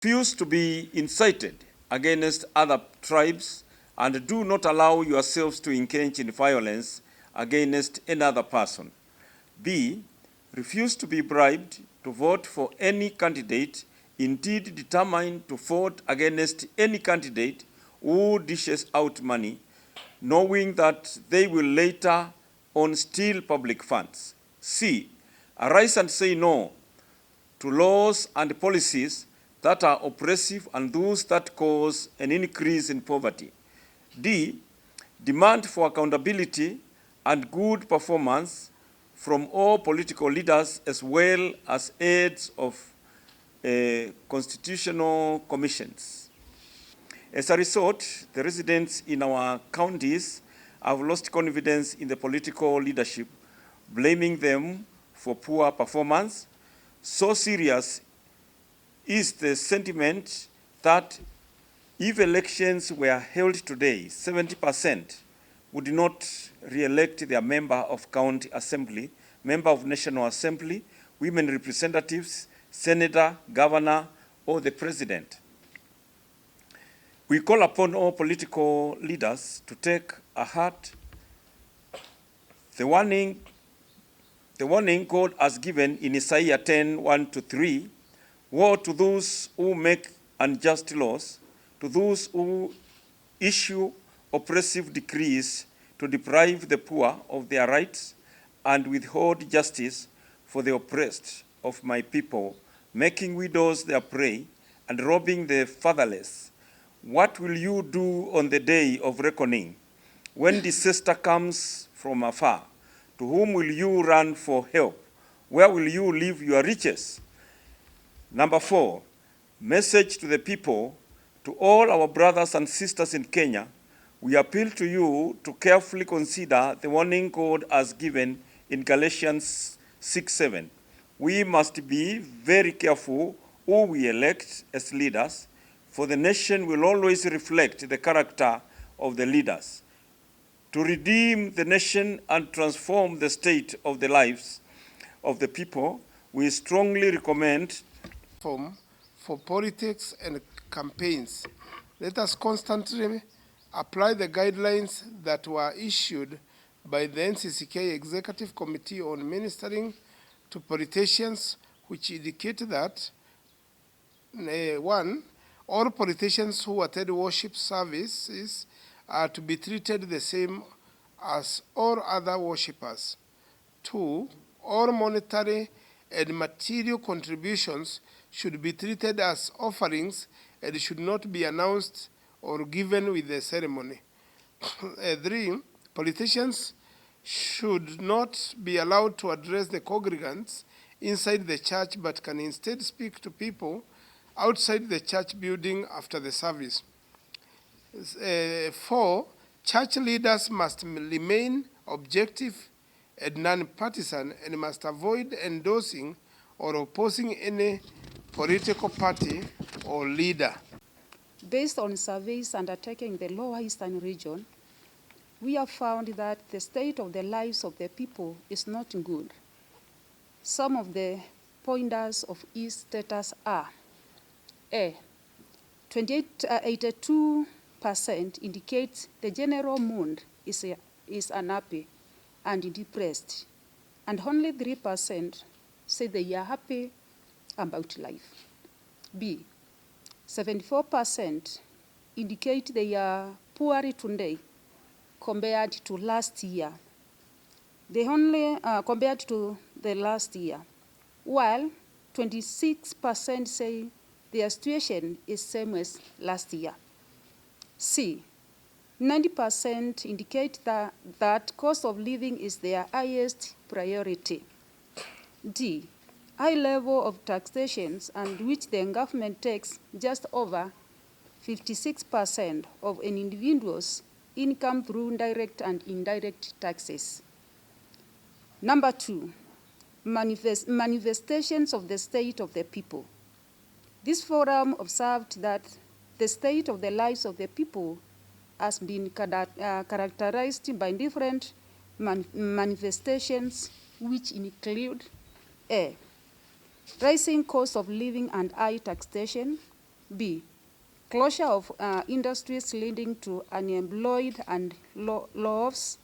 refuse to be incited against other tribes, and do not allow yourselves to engage in violence against another person. B, refuse to be bribed to vote for any candidate, indeed determined to vote against any candidate who dishes out money, knowing that they will later on steal public funds. C, arise and say no to laws and policies that are oppressive and those that cause an increase in poverty. D, demand for accountability and good performance from all political leaders as well as heads of constitutional commissions. As a result, the residents in our counties have lost confidence in the political leadership, blaming them for poor performance. So serious is the sentiment that if elections were held today, 70% would not re-elect their member of county assembly, member of national assembly, women representatives, senator, governor, or the president. We call upon all political leaders to take a heart the warning God has given in Isaiah 10:1-3, woe to those who make unjust laws, to those who issue oppressive decrees to deprive the poor of their rights and withhold justice for the oppressed of my people, making widows their prey and robbing the fatherless. What will you do on the day of reckoning, when disaster comes from afar? To whom will you run for help? Where will you leave your riches? Number 4, message to the people, to all our brothers and sisters in Kenya. We appeal to you to carefully consider the warning God has given in Galatians 6:7. We must be very careful who we elect as leaders, for the nation will always reflect the character of the leaders. To redeem the nation and transform the state of the lives of the people, we strongly recommend for politics and campaigns. Let us constantly apply the guidelines that were issued by the NCCK Executive Committee on Ministering to Politicians, which indicate that 1, all politicians who attend worship services are to be treated the same as all other worshippers. 2, all monetary and material contributions should be treated as offerings and should not be announced or given with the ceremony. 3, politicians should not be allowed to address the congregants inside the church, but can instead speak to people outside the church building after the service. 4, church leaders must remain objective and non-partisan and must avoid endorsing or opposing any political party or leader. Based on surveys undertaken in the Lower Eastern region, we have found that the state of the lives of the people is not good. Some of the pointers of East status are: A, 82% indicates the general mood is unhappy and depressed, and only 3% say they are happy about life. B, 74% indicate they are poor today compared to last year. They only compared to the last year, while 26% say their situation is same as last year. C, 90% indicate that cost of living is their highest priority. D, high level of taxations, and which the government takes just over 56% of an individual's income through direct and indirect taxes. Number 2, manifestations of the state of the people. This forum observed that the state of the lives of the people has been characterized by different manifestations, which include: A, rising cost of living and high taxation; B, closure of industries leading to unemployed and layoffs.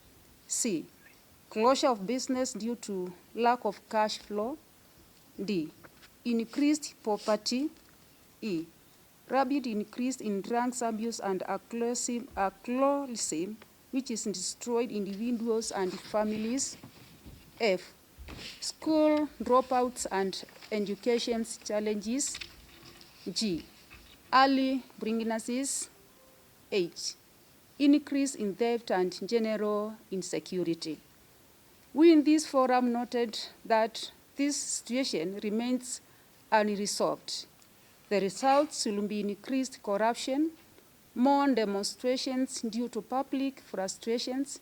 C, closure of business due to lack of cash flow. D, increased poverty. E, rapid increase in drugs abuse and alcoholism, which is destroyed individuals and families. F, school dropouts and education challenges. G, early pregnancies. H, increase in debt and general insecurity. We in this forum noted that this situation remains unresolved. The results will be increased corruption, more demonstrations due to public frustrations,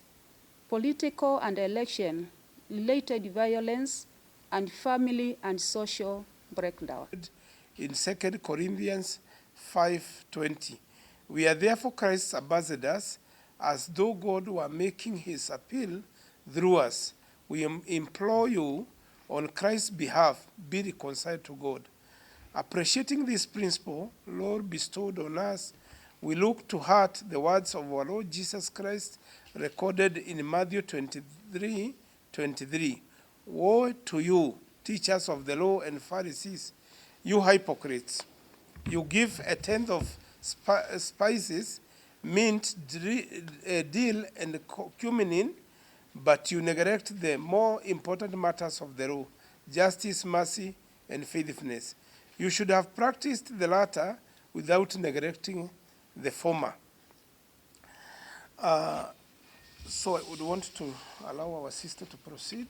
political and election-related violence, and family and social breakdown. In 2 Corinthians 5:20, we are therefore Christ's ambassadors, as though God were making his appeal through us. We implore you, on Christ's behalf, be reconciled to God. Appreciating this principle, Lord bestowed on us, we look to heart the words of our Lord Jesus Christ recorded in Matthew 23:23. Woe to you, teachers of the law and Pharisees, you hypocrites! You give a tenth of spices, mint, dill, and cumin, but you neglect the more important matters of the law, justice, mercy, and faithfulness. You should have practiced the latter without neglecting the former. So I would want to allow our sister to proceed.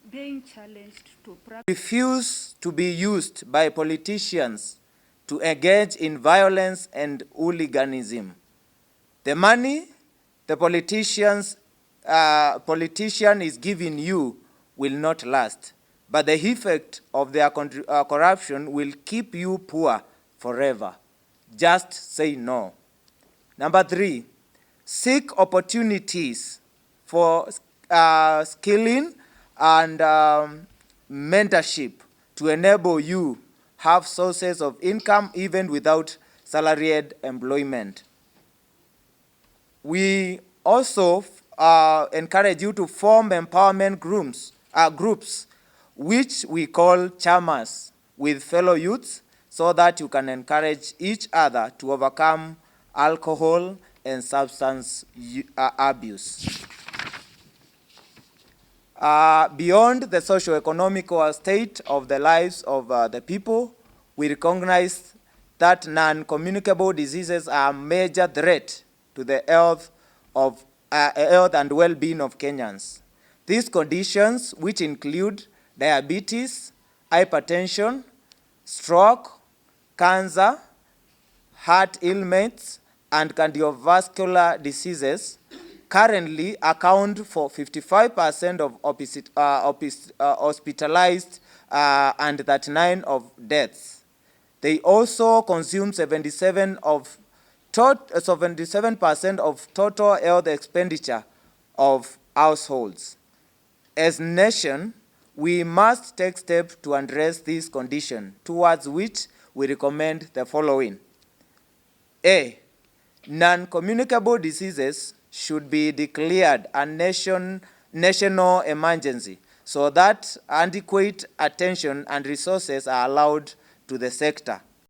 Being challenged to practice. Refuse to be used by politicians to engage in violence and hooliganism. The money the politician is giving you will not last, but the effect of their corruption will keep you poor forever. Just say no. Number 3, seek opportunities for skilling and mentorship to enable you have sources of income even without salaried employment. We also encourage you to form empowerment groups, which we call chamas, with fellow youths, so that you can encourage each other to overcome alcohol and substance abuse. Beyond the socio-economic state of the lives of the people, we recognize that non-communicable diseases are a major threat to the health and well-being of Kenyans. These conditions, which include diabetes, hypertension, stroke, cancer, heart ailments, and cardiovascular diseases, currently account for 55% of hospitalized and 39% of deaths. They also consume 77% of total health expenditure of households. As a nation, we must take steps to address this condition, towards which we recommend the following. A, non-communicable diseases should be declared a national emergency so that adequate attention and resources are allowed to the sector.